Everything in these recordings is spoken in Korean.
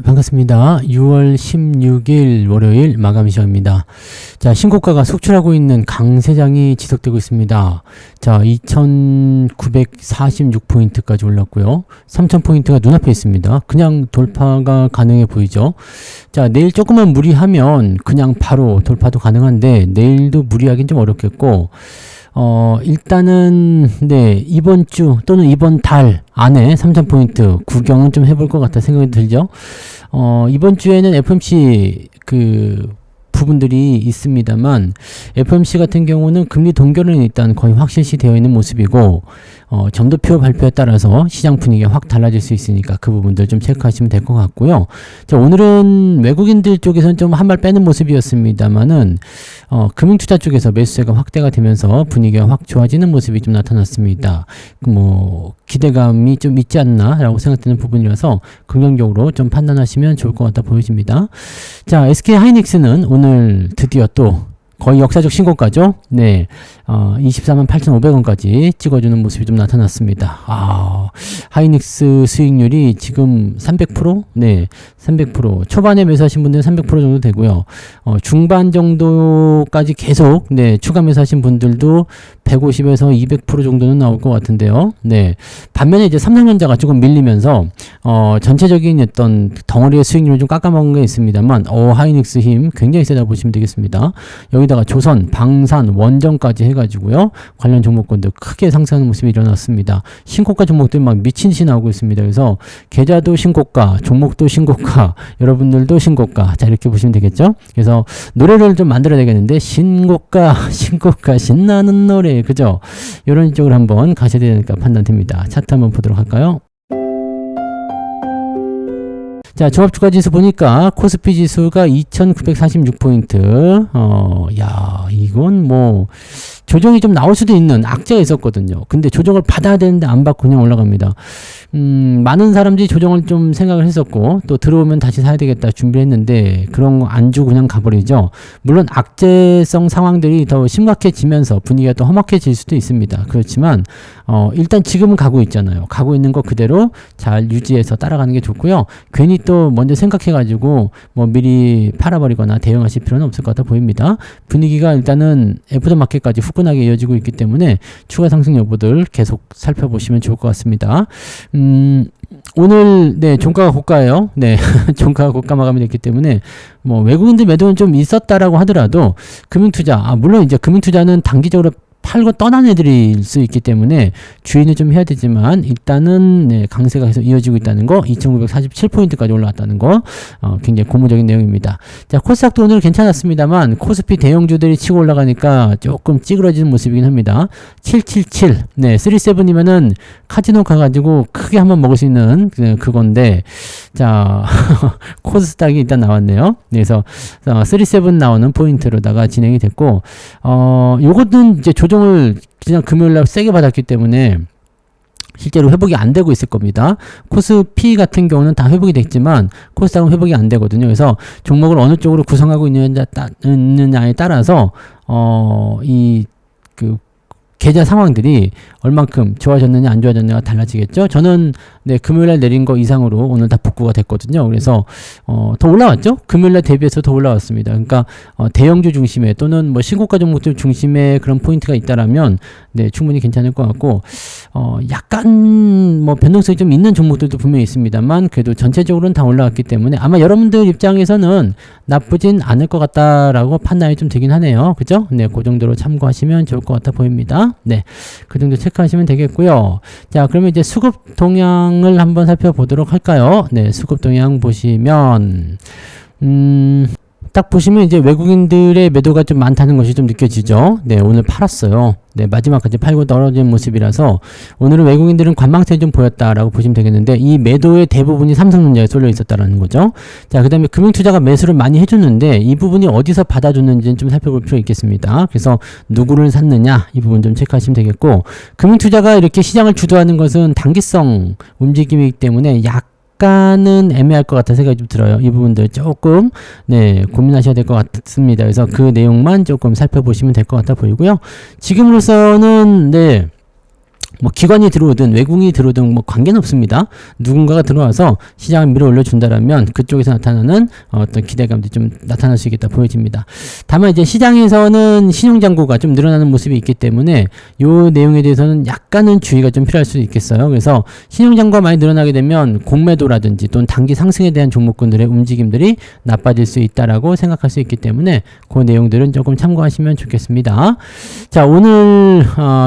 반갑습니다. 6월 16일 월요일 마감 시간입니다. 자, 신고가가 속출하고 있는 강세장이 지속되고 있습니다. 자, 2946포인트까지 올랐고요. 3000포인트가 눈앞에 있습니다. 그냥 돌파가 가능해 보이죠. 자, 내일 조금만 무리하면 그냥 바로 돌파도 가능한데 내일도 무리하긴 좀 어렵겠고, 일단은, 네, 이번 주 또는 이번 달 안에 3000포인트 구경은 좀 해볼 것 같다 생각이 들죠? 이번 주에는 FOMC 부분들이 있습니다만, FOMC 같은 경우는 금리 동결은 일단 거의 확실시 되어 있는 모습이고, 점도표 발표에 따라서 시장 분위기가 확 달라질 수 있으니까 그 부분들 좀 체크하시면 될 것 같고요. 자, 오늘은 외국인들 쪽에서는 좀 한 발 빼는 모습이었습니다만은, 금융투자 쪽에서 매수세가 확대가 되면서 분위기가 확 좋아지는 모습이 좀 나타났습니다. 기대감이 좀 있지 않나라고 생각되는 부분이라서 긍정적으로 좀 판단하시면 좋을 것 같다 보여집니다. 자, SK 하이닉스는 오늘 드디어 또 거의 역사적 신고가죠. 네, 248,500원까지 찍어주는 모습이 좀 나타났습니다. 하이닉스 수익률이 지금 300%? 네, 300%. 초반에 매수하신 분들은 300% 정도 되고요. 중반 정도까지 계속, 네, 추가 매수하신 분들도 150에서 200% 정도는 나올 것 같은데요. 네, 반면에 이제 삼성전자가 조금 밀리면서, 전체적인 어떤 덩어리의 수익률을 좀 깎아먹은 게 있습니다만, 하이닉스 힘 굉장히 세다 보시면 되겠습니다. 여기다가 조선, 방산, 원전까지 해가지고요. 관련 종목군들 크게 상승하는 모습이 일어났습니다. 신고가 종목들 막 미친 듯이 나오고 있습니다. 그래서 계좌도 신고가, 종목도 신고가, 여러분들도 신고가. 자, 이렇게 보시면 되겠죠? 그래서 노래를 좀 만들어야 되겠는데, 신고가, 신나는 노래. 그죠? 이런 쪽으로 한번 가셔야 되니까 판단됩니다. 차트 한번 보도록 할까요? 자, 종합주가지수 보니까 코스피 지수가 2946포인트. 이건 조정이 좀 나올 수도 있는 악재가 있었거든요. 근데 조정을 받아야 되는데 안 받고 그냥 올라갑니다. 많은 사람들이 조정을 좀 생각을 했었고, 또 들어오면 다시 사야 되겠다 준비를 했는데, 그런 거 안 주고 그냥 가버리죠. 물론 악재성 상황들이 더 심각해지면서 분위기가 또 험악해질 수도 있습니다. 그렇지만, 일단 지금은 가고 있잖아요. 가고 있는 거 그대로 잘 유지해서 따라가는 게 좋고요. 괜히 또 먼저 생각해가지고, 미리 팔아버리거나 대응하실 필요는 없을 것 같아 보입니다. 분위기가 일단은 애프터마켓까지 후끈하게 이어지고 있기 때문에 추가 상승 여부들 계속 살펴보시면 좋을 것 같습니다. 오늘, 네, 종가가 고가예요. 네, 종가가 고가 마감이 됐기 때문에, 외국인들 매도는 좀 있었다라고 하더라도, 금융투자, 물론 이제 금융투자는 단기적으로 팔고 떠난 애들일 수 있기 때문에 주의는 좀 해야 되지만, 일단은, 네, 강세가 계속 이어지고 있다는 거, 2947포인트까지 올라왔다는 거, 굉장히 고무적인 내용입니다. 자, 코스닥도 오늘 괜찮았습니다만, 코스피 대형주들이 치고 올라가니까 조금 찌그러지는 모습이긴 합니다. 777, 네, 37이면은 카지노 가가지고 크게 한번 먹을 수 있는 그건데, 자, 코스닥이 일단 나왔네요. 그래서, 37 나오는 포인트로다가 진행이 됐고, 요거는 이제 조정을 그냥 금요일날 세게 받았기 때문에 실제로 회복이 안 되고 있을 겁니다. 코스피 같은 경우는 다 회복이 됐지만 코스닥은 회복이 안 되거든요. 그래서 종목을 어느 쪽으로 구성하고 있느냐에 따라서 계좌 상황들이 얼만큼 좋아졌느냐 안 좋아졌느냐가 달라지겠죠. 저는 네, 금요일날 내린 거 이상으로 오늘 다 복구가 됐거든요. 그래서 더 올라왔죠. 금요일날 대비해서 더 올라왔습니다. 그러니까 대형주 중심에 또는 신고가 종목들 중심에 그런 포인트가 있다라면 네, 충분히 괜찮을 것 같고, 약간 변동성이 좀 있는 종목들도 분명히 있습니다만 그래도 전체적으로는 다 올라왔기 때문에 아마 여러분들 입장에서는 나쁘진 않을 것 같다라고 판단이 좀 되긴 하네요. 그죠? 네, 그 정도로 참고하시면 좋을 것 같아 보입니다. 네, 그 정도 체크하시면 되겠고요. 자, 그러면 이제 수급 동향을 한번 살펴보도록 할까요? 네, 수급 동향 보시면 딱 보시면 이제 외국인들의 매도가 좀 많다는 것이 좀 느껴지죠. 네, 오늘 팔았어요. 네, 마지막까지 팔고 떨어진 모습이라서 오늘은 외국인들은 관망세를 좀 보였다라고 보시면 되겠는데, 이 매도의 대부분이 삼성전자에 쏠려 있었다라는 거죠. 자, 그 다음에 금융투자가 매수를 많이 해줬는데 이 부분이 어디서 받아줬는지는 좀 살펴볼 필요 있겠습니다. 그래서 누구를 샀느냐 이 부분 좀 체크하시면 되겠고, 금융투자가 이렇게 시장을 주도하는 것은 단기성 움직임이기 때문에 약간은 애매할 것 같아 생각이 좀 들어요. 이 부분들 조금 네, 고민하셔야 될 것 같습니다. 그래서 그 내용만 조금 살펴보시면 될 것 같아 보이고요. 지금으로서는 네, 뭐 기관이 들어오든 외국인이 들어오든 뭐 관계는 없습니다. 누군가가 들어와서 시장을 밀어 올려준다라면 그쪽에서 나타나는 어떤 기대감도 좀 나타날 수 있겠다 보여집니다. 다만 이제 시장에서는 신용잔고가 좀 늘어나는 모습이 있기 때문에 요 내용에 대해서는 약간은 주의가 좀 필요할 수도 있겠어요. 그래서 신용잔고가 많이 늘어나게 되면 공매도라든지 또는 단기 상승에 대한 종목군들의 움직임들이 나빠질 수 있다라고 생각할 수 있기 때문에 그 내용들은 조금 참고하시면 좋겠습니다. 자, 오늘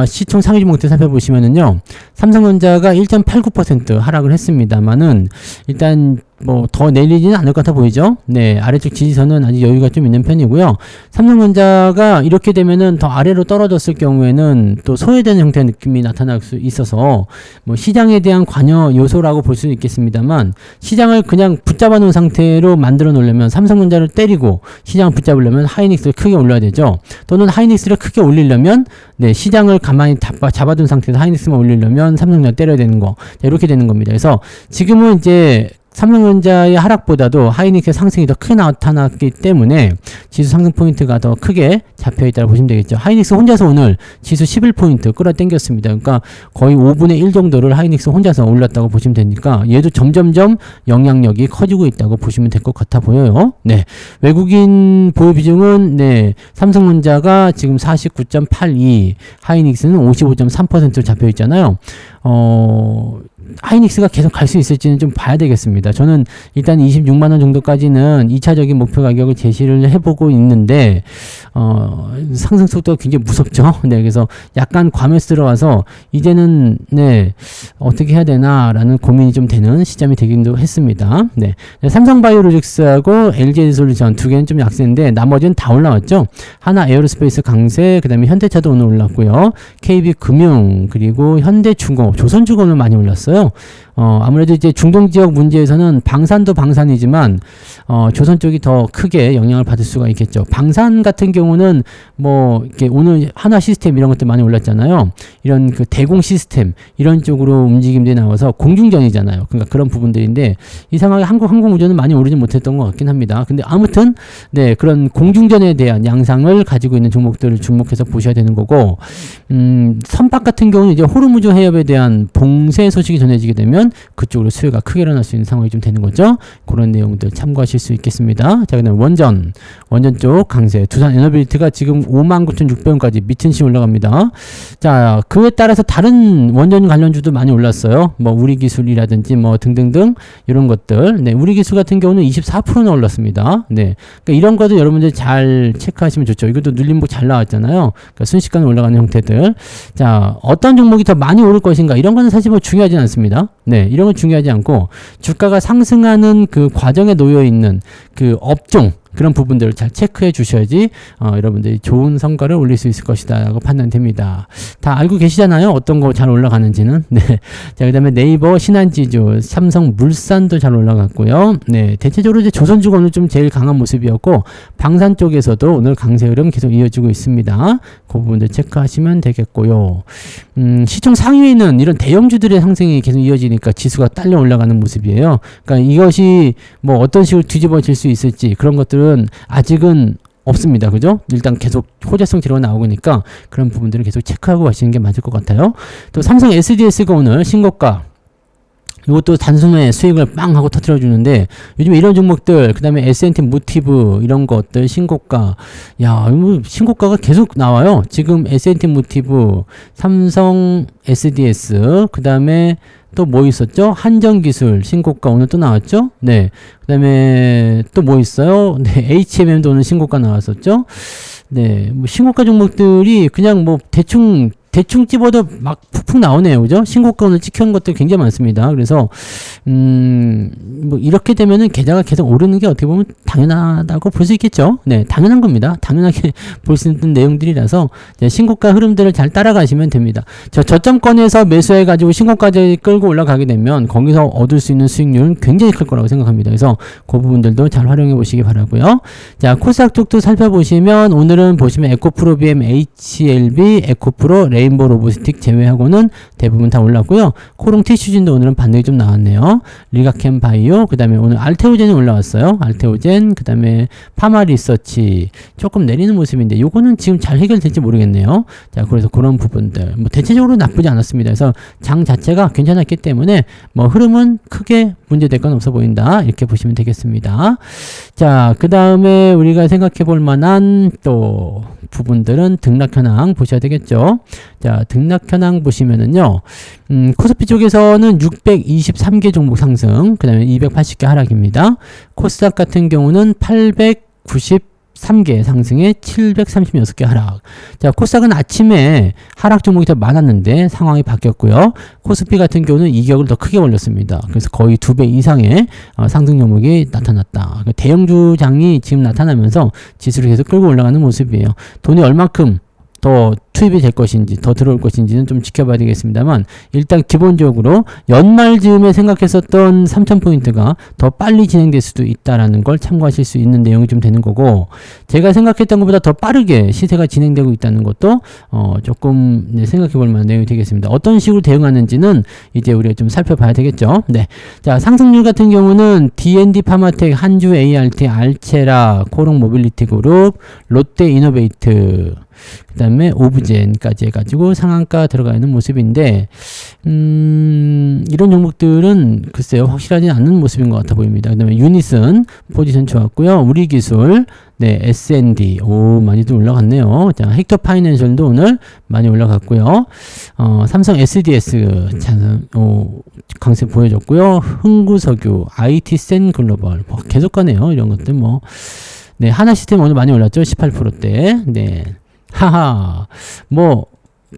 시총 상위 종목들 살펴보시면 요 삼성전자가 1.89% 하락을 했습니다만은 일단 뭐 더 내리지는 않을 것 같아 보이죠. 네, 아래쪽 지지선은 아직 여유가 좀 있는 편이고요. 삼성전자가 이렇게 되면은 더 아래로 떨어졌을 경우에는 또 소외되는 형태의 느낌이 나타날 수 있어서 뭐 시장에 대한 관여 요소라고 볼 수는 있겠습니다만 시장을 그냥 붙잡아 놓은 상태로 만들어 놓으려면 삼성전자를 때리고 시장을 붙잡으려면 하이닉스를 크게 올려야 되죠. 또는 하이닉스를 크게 올리려면 네, 시장을 가만히 잡아둔 상태에서 하이닉스만 올리려면 삼성전자 때려야 되는 거. 이렇게 되는 겁니다. 그래서 지금은 이제 삼성전자의 하락보다도 하이닉스의 상승이 더 크게 나타났기 때문에 지수 상승 포인트가 더 크게 잡혀있다고 보시면 되겠죠. 하이닉스 혼자서 오늘 지수 11포인트 끌어당겼습니다. 그러니까 거의 5분의 1 정도를 하이닉스 혼자서 올랐다고 보시면 되니까 얘도 점점점 영향력이 커지고 있다고 보시면 될 것 같아 보여요. 네, 외국인 보유 비중은 네, 삼성전자가 지금 49.82, 하이닉스는 55.3%로 잡혀있잖아요. 하이닉스가 계속 갈 수 있을지는 좀 봐야 되겠습니다. 저는 일단 26만원 정도까지는 2차적인 목표 가격을 제시를 해보고 있는데 상승 속도가 굉장히 무섭죠. 네, 그래서 약간 과매수 들어와서 이제는 네, 어떻게 해야 되나라는 고민이 좀 되는 시점이 되기도 했습니다. 네, 삼성바이오로직스하고 LG에너지솔루션 두 개는 좀 약세인데 나머지는 다 올라왔죠. 하나 에어로스페이스 강세, 그 다음에 현대차도 오늘 올랐고요. KB금융, 그리고 현대중공업, 조선주공업은 많이 올랐어요. 아무래도 이제 중동 지역 문제에서는 방산도 방산이지만 조선 쪽이 더 크게 영향을 받을 수가 있겠죠. 방산 같은 경우는 뭐 이렇게 오늘 한화 시스템 이런 것들 많이 올랐잖아요. 이런 그 대공 시스템 이런 쪽으로 움직임들이 나와서 공중전이잖아요. 그러니까 그런 부분들인데 이상하게 한국 항공우주는 많이 오르지 못했던 것 같긴 합니다. 근데 아무튼 네, 그런 공중전에 대한 양상을 가지고 있는 종목들을 주목해서 보셔야 되는 거고 선박 같은 경우는 이제 호르무즈 해협에 대한 봉쇄 소식이 전해지게 되면 그쪽으로 수요가 크게 일어날 수 있는 상황이 좀 되는 거죠. 그런 내용들 참고하실 수 있겠습니다. 자, 그다음 원전 쪽 강세, 두산 에너빌리티가 지금 59,600원까지 미친 시 올라갑니다. 자, 그에 따라서 다른 원전 관련주도 많이 올랐어요. 뭐 우리기술이라든지 뭐 등등등 이런 것들. 네, 우리기술 같은 경우는 24%나 올랐습니다. 네, 그러니까 이런 것도 여러분들 잘 체크하시면 좋죠. 이것도 눌림목 잘 나왔잖아요. 그러니까 순식간에 올라가는 형태들. 자, 어떤 종목이 더 많이 오를 것인가 이런 거는 사실 뭐 중요하진 않습니다. 네, 이런 건 중요하지 않고 주가가 상승하는 그 과정에 놓여 있는 그 업종 그런 부분들을 잘 체크해 주셔야지 여러분들이 좋은 성과를 올릴 수 있을 것이다 라고 판단됩니다. 다 알고 계시잖아요. 어떤 거 잘 올라가는지는. 네. 자, 그 다음에 네이버, 신한지주, 삼성물산도 잘 올라갔고요. 네. 대체적으로 이제 조선주가 오늘 좀 제일 강한 모습이었고 방산 쪽에서도 오늘 강세 흐름 계속 이어지고 있습니다. 그 부분들 체크하시면 되겠고요. 시총 상위에 있는 이런 대형주들의 상승이 계속 이어지니까 지수가 딸려 올라가는 모습이에요. 그러니까 이것이 뭐 어떤 식으로 뒤집어질 수 있을지 그런 것들은 아직은 없습니다. 그죠? 일단 계속 호재성 재료가 나오니까 그런 부분들을 계속 체크하고 가시는 게 맞을 것 같아요. 또 삼성 SDS가 오늘 신고가 이것도 단숨에 수익을 빵 하고 터뜨려 주는데 요즘 이런 종목들 그다음에 S&T 모티브 이런 것들 신고가 야, 이거 신고가가 계속 나와요. 지금 S&T 모티브, 삼성 SDS 그다음에 또 뭐 있었죠? 한정기술 신고가 오늘 또 나왔죠? 네. 그다음에 또 뭐 있어요? 네. HMM도 오늘 신고가 나왔었죠? 네. 뭐 신고가 종목들이 그냥 뭐 대충 집어도 막 푹푹 나오네요. 그죠? 신고가 오늘 찍혀온 것들 굉장히 많습니다. 그래서, 뭐, 이렇게 되면은 계좌가 계속 오르는 게 어떻게 보면 당연하다고 볼 수 있겠죠? 네, 당연한 겁니다. 당연하게 볼 수 있는 내용들이라서, 신고가 흐름들을 잘 따라가시면 됩니다. 저점권에서 매수해가지고 신고까지 끌고 올라가게 되면, 거기서 얻을 수 있는 수익률은 굉장히 클 거라고 생각합니다. 그래서, 그 부분들도 잘 활용해 보시기 바라고요. 자, 코스닥 쪽도 살펴보시면, 오늘은 보시면 에코프로 BM HLB, 에코프로, 레인보우 로보스틱 제외하고는 대부분 다 올랐고요. 코롱 티슈진도 오늘은 반등이 좀 나왔네요. 리가캠 바이오, 그 다음에 오늘 알테오젠이 올라왔어요. 알테오젠, 그 다음에 파마 리서치 조금 내리는 모습인데 요거는 지금 잘 해결될지 모르겠네요. 자, 그래서 그런 부분들 뭐 대체적으로 나쁘지 않았습니다. 그래서 장 자체가 괜찮았기 때문에 뭐 흐름은 크게 문제될 건 없어 보인다, 이렇게 보시면 되겠습니다. 자, 그 다음에 우리가 생각해 볼 만한 또 부분들은 등락 현황 보셔야 되겠죠. 자, 등락 현황 보시면은요, 코스피 쪽에서는 623개 종목 상승, 그 다음에 280개 하락입니다. 코스닥 같은 경우는 893개 상승에 736개 하락. 자, 코스닥은 아침에 하락 종목이 더 많았는데 상황이 바뀌었고요. 코스피 같은 경우는 이격을 더 크게 올렸습니다. 그래서 거의 2배 이상의 상승 종목이 나타났다. 대형주장이 지금 나타나면서 지수를 계속 끌고 올라가는 모습이에요. 돈이 얼만큼 더 투입이 될 것인지 더 들어올 것인지는 좀 지켜봐야 되겠습니다만, 일단 기본적으로 연말 즈음에 생각했었던 3,000포인트가 더 빨리 진행될 수도 있다라는 걸 참고하실 수 있는 내용이 좀 되는 거고, 제가 생각했던 것보다 더 빠르게 시세가 진행되고 있다는 것도 조금 생각해 볼 만한 내용이 되겠습니다. 어떤 식으로 대응하는지는 이제 우리가 좀 살펴봐야 되겠죠. 네. 자, 상승률 같은 경우는 D&D 파마텍, 한주 ART, 알체라, 코롱 모빌리티 그룹, 롯데 이노베이트, 그 다음에 오브젠까지 해가지고 상한가 들어가 있는 모습인데, 이런 종목들은 글쎄요, 확실하지 않는 모습인 것 같아 보입니다. 그 다음에 유닛은 포지션 좋았고요. 우리기술, 네, S&D, 오, 많이도 올라갔네요. 자, 헥터 파이낸셜도 오늘 많이 올라갔고요. 삼성 SDS, 강세 보여줬고요. 흥구석유, IT센 글로벌, 뭐, 계속 가네요. 이런 것들 뭐. 네, 하나시스템 오늘 많이 올랐죠. 18%대. 네. 하하, 뭐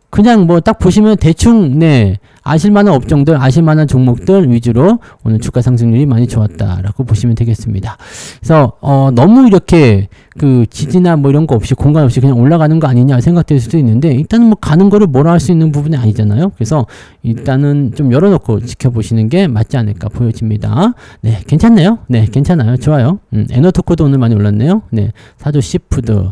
그냥 뭐 딱 보시면 대충 네 아실만한 업종들, 아실만한 종목들 위주로 오늘 주가 상승률이 많이 좋았다라고 보시면 되겠습니다. 그래서 너무 이렇게 그 지지나 뭐 이런 거 없이 공간 없이 그냥 올라가는 거 아니냐 생각될 수도 있는데, 일단은 뭐 가는 거를 뭐라 할 수 있는 부분이 아니잖아요. 그래서 일단은 좀 열어놓고 지켜보시는 게 맞지 않을까 보여집니다. 네, 괜찮네요. 네, 괜찮아요. 좋아요. 에너토코도 오늘 많이 올랐네요. 네, 사조 시푸드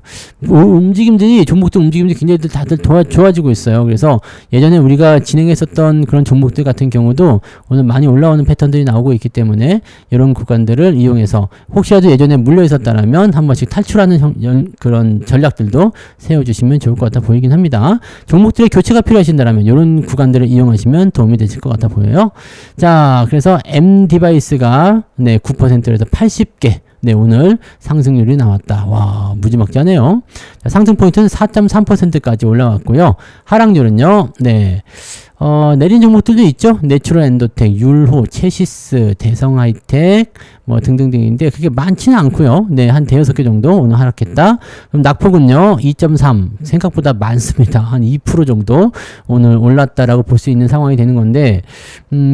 움직임들이, 종목들 움직임들이 굉장히 다들 좋아지고 있어요. 그래서 예전에 우리가 진행했었던 그런 종목들 같은 경우도 오늘 많이 올라오는 패턴들이 나오고 있기 때문에 이런 구간들을 이용해서 혹시라도 예전에 물려 있었다라면 한 번씩 탈출하는 그런 전략들도 세워주시면 좋을 것 같아 보이긴 합니다. 종목들의 교체가 필요하신다면 이런 구간들을 이용하시면 도움이 되실 것 같아 보여요. 자, 그래서 M 디바이스가 네 9%에서 80개. 네, 오늘 상승률이 나왔다. 와, 무지막지하네요. 자, 상승 포인트는 4.3%까지 올라왔고요. 하락률은요, 네, 내린 종목들도 있죠. 내추럴 엔도텍, 율호, 체시스, 대성 하이텍, 뭐 등등등인데 그게 많지는 않고요. 네, 한 대여섯 개 정도 오늘 하락했다. 그럼 낙폭은요, 2.3, 생각보다 많습니다. 한 2% 정도 오늘 올랐다라고 볼 수 있는 상황이 되는 건데,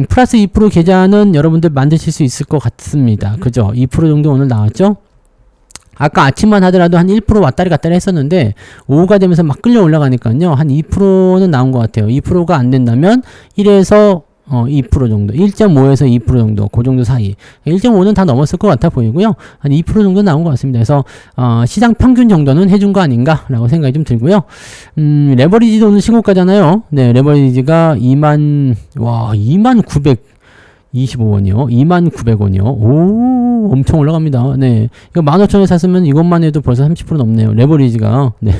플러스 2% 계좌는 여러분들 만드실 수 있을 것 같습니다. 그죠? 2% 정도 오늘 나왔죠? 아까 아침만 하더라도 한 1% 왔다리 갔다리 했었는데 오후가 되면서 막 끌려 올라가니까요, 한 2%는 나온 것 같아요. 2%가 안 된다면 1에서 2% 정도, 1.5에서 2% 정도, 그 정도 사이. 1.5는 다 넘었을 것 같아 보이고요. 한 2% 정도 나온 것 같습니다. 그래서 시장 평균 정도는 해준 거 아닌가라고 생각이 좀 들고요. 레버리지도 오늘 신고가잖아요. 네, 레버리지가 2925원이요. 25,900원이요. 오, 엄청 올라갑니다. 네. 이거 15,000원 샀으면 이것만 해도 벌써 30% 넘네요. 레버리지가. 네.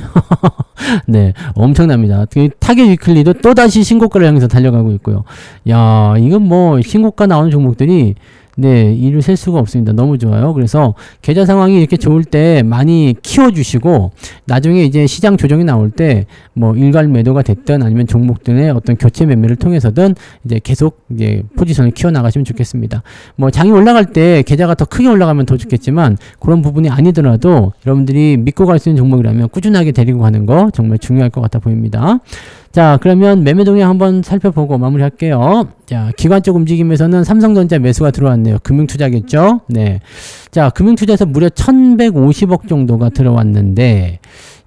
네. 엄청납니다. 타겟 위클리도 또다시 신고가를 향해서 달려가고 있고요. 야, 이건 뭐, 신고가 나오는 종목들이 네, 이를 셀 수가 없습니다. 너무 좋아요. 그래서 계좌 상황이 이렇게 좋을 때 많이 키워주시고, 나중에 이제 시장 조정이 나올 때 뭐 일괄 매도가 됐든 아니면 종목들의 어떤 교체 매매를 통해서든 이제 계속 이제 포지션을 키워 나가시면 좋겠습니다. 뭐 장이 올라갈 때 계좌가 더 크게 올라가면 더 좋겠지만, 그런 부분이 아니더라도 여러분들이 믿고 갈 수 있는 종목이라면 꾸준하게 데리고 가는 거 정말 중요할 것 같아 보입니다. 자, 그러면 매매 동향 한번 살펴보고 마무리할게요. 자, 기관적 움직임에서는 삼성전자 매수가 들어왔네요. 금융투자겠죠? 네. 자, 금융투자에서 무려 1150억 정도가 들어왔는데,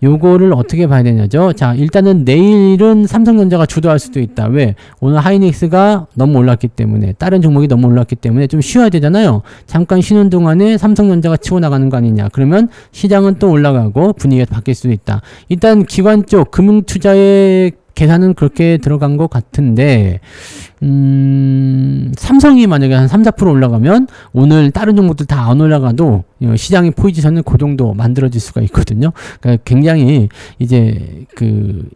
요거를 어떻게 봐야 되냐죠? 자, 일단은 내일은 삼성전자가 주도할 수도 있다. 왜? 오늘 하이닉스가 너무 올랐기 때문에, 다른 종목이 너무 올랐기 때문에 좀 쉬어야 되잖아요. 잠깐 쉬는 동안에 삼성전자가 치고 나가는 거 아니냐. 그러면 시장은 또 올라가고 분위기가 바뀔 수도 있다. 일단 기관 쪽 금융투자의 계산은 그렇게 들어간 것 같은데 삼성이 만약에 한 3, 4% 올라가면 오늘 다른 종목들 다 안 올라가도 시장의 포지션은 그 정도 만들어질 수가 있거든요. 그러니까 굉장히 이제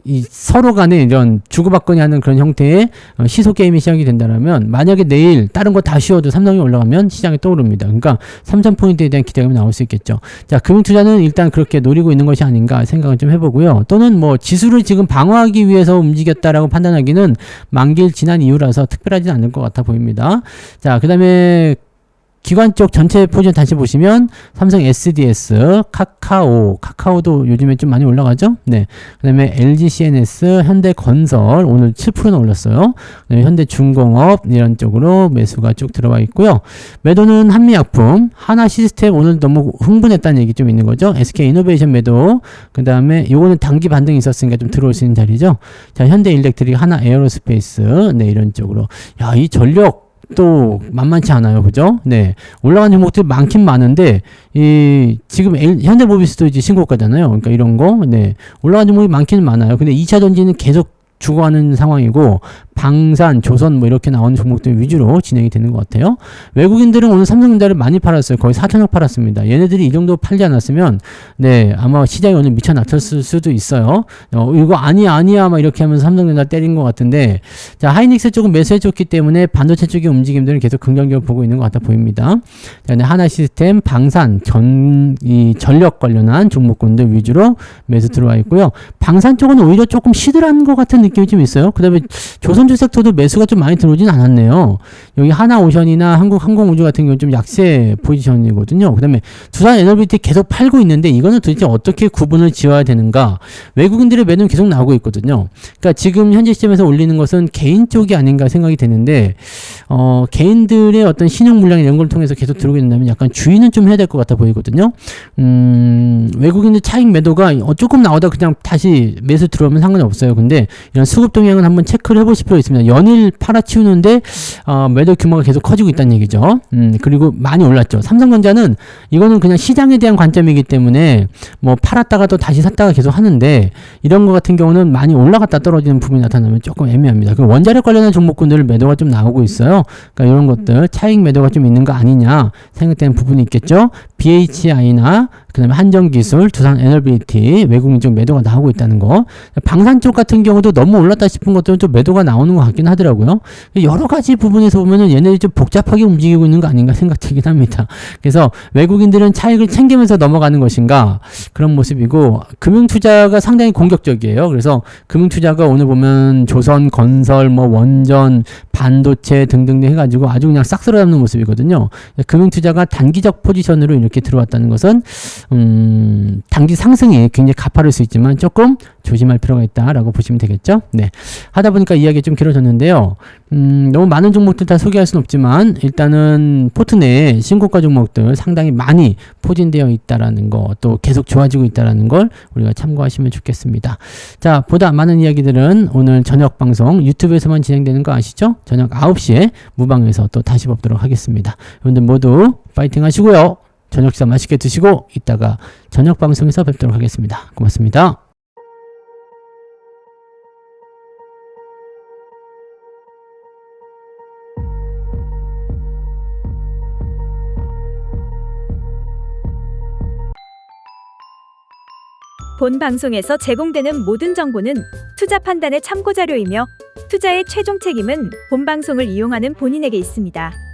이 서로 간에 이런 주고받거니 하는 그런 형태의 시소 게임이 시작이 된다면 만약에 내일 다른 거 다 쉬어도 삼성이 올라가면 시장이 떠오릅니다. 그러니까 3,000포인트에 대한 기대감이 나올 수 있겠죠. 자, 금융투자는 일단 그렇게 노리고 있는 것이 아닌가 생각을 좀 해보고요. 또는 뭐 지수를 지금 방어하기 위해서 움직였다라고 판단하기는 만기일 지난 이유라서 특별하진 않을 것 같아 보입니다. 자, 그 다음에 기관 쪽 전체 포지션 다시 보시면 삼성 SDS, 카카오도 요즘에 좀 많이 올라가죠. 네. 그 다음에 LG CNS, 현대건설 오늘 7%나 올랐어요. 네, 현대중공업 이런 쪽으로 매수가 쭉 들어와 있고요. 매도는 한미약품, 하나시스템 오늘 너무 흥분했다는 얘기 좀 있는 거죠. SK이노베이션 매도. 그 다음에 요거는 단기 반등이 있었으니까 좀 들어올 수 있는 자리죠. 자, 현대일렉트릭, 하나에어로스페이스 네, 이런 쪽으로. 야, 이 전력 또 만만치 않아요, 그죠? 네, 올라간 종목들 많긴 많은데 이 지금 현대모비스도 이제 신고가잖아요. 그러니까 이런 거, 네, 올라간 종목이 많기는 많아요. 근데 2차 전지는 계속 죽어가는 상황이고 방산, 조선 뭐 이렇게 나오는 종목들 위주로 진행이 되는 것 같아요. 외국인들은 오늘 삼성전자를 많이 팔았어요. 거의 4천억 팔았습니다. 얘네들이 이 정도 팔지 않았으면 네, 아마 시장이 오늘 미쳐 나쳤을 수도 있어요. 이거 아니야 막 이렇게 하면서 삼성전자 때린 것 같은데, 자, 하이닉스 쪽은 매수해줬기 때문에 반도체 쪽의 움직임들은 계속 긍정적으로 보고 있는 것 같아 보입니다. 자, 하나시스템, 방산, 이 전력 관련한 종목군들 위주로 매수 들어와 있고요. 방산 쪽은 오히려 조금 시들한 것 같은 느낌이 좀 있어요. 그 다음에 조선주 섹터도 매수가 좀 많이 들어오진 않았네요. 여기 하나오션이나 한국항공우주 같은 경우는 좀 약세 포지션이거든요. 그 다음에 두산 에너비티 계속 팔고 있는데 이거는 도대체 어떻게 구분을 지어야 되는가. 외국인들의 매도는 계속 나오고 있거든요. 그러니까 지금 현재 시점에서 올리는 것은 개인 쪽이 아닌가 생각이 되는데 개인들의 어떤 신용 물량 이런 걸 통해서 계속 들어오게 된다면 약간 주의는 좀 해야 될 것 같아 보이거든요. 외국인들 차익 매도가 조금 나오다 그냥 다시 매수 들어오면 상관이 없어요. 근데 이런 수급 동향은 한번 체크를 해보실 필요가 있습니다. 연일 팔아치우는데 매도 규모가 계속 커지고 있다는 얘기죠. 그리고 많이 올랐죠. 삼성전자는 이거는 그냥 시장에 대한 관점이기 때문에 뭐 팔았다가 또 다시 샀다가 계속 하는데 이런 거 같은 경우는 많이 올라갔다 떨어지는 부분이 나타나면 조금 애매합니다. 그리고 원자력 관련한 종목군들 매도가 좀 나오고 있어요. 그러니까 이런 것들 차익 매도가 좀 있는 거 아니냐 생각되는 부분이 있겠죠. BHI나 그 다음에 한정기술, 두산 에너비티 외국인 쪽 매도가 나오고 있다는 거. 방산 쪽 같은 경우도 너무 올랐다 싶은 것들은 좀 매도가 나오는 것 같긴 하더라고요. 여러 가지 부분에서 보면은 얘네들이 좀 복잡하게 움직이고 있는 거 아닌가 생각되긴 합니다. 그래서 외국인들은 차익을 챙기면서 넘어가는 것인가 그런 모습이고, 금융투자가 상당히 공격적이에요. 그래서 금융투자가 오늘 보면 조선, 건설, 뭐 원전, 반도체 등등 해가지고 아주 그냥 싹 쓸어잡는 모습이거든요. 금융투자가 단기적 포지션으로 이렇게 들어왔다는 것은 단기 상승이 굉장히 가파를 수 있지만 조금 조심할 필요가 있다라고 보시면 되겠죠. 네, 하다 보니까 이야기 좀 길어졌는데요. 너무 많은 종목들 다 소개할 수는 없지만 일단은 포트 내에 신고가 종목들 상당히 많이 포진되어 있다라는 거, 또 계속 좋아지고 있다라는 걸 우리가 참고하시면 좋겠습니다. 자, 보다 많은 이야기들은 오늘 저녁 방송 유튜브에서만 진행되는 거 아시죠? 저녁 9시에 무방에서 또 다시 뵙도록 하겠습니다. 여러분들 모두 파이팅 하시고요. 저녁 식사 맛있게 드시고 이따가 저녁 방송에서 뵙도록 하겠습니다. 고맙습니다. 본 방송에서 제공되는 모든 정보는 투자 판단의 참고 자료이며 투자의 최종 책임은 본 방송을 이용하는 본인에게 있습니다.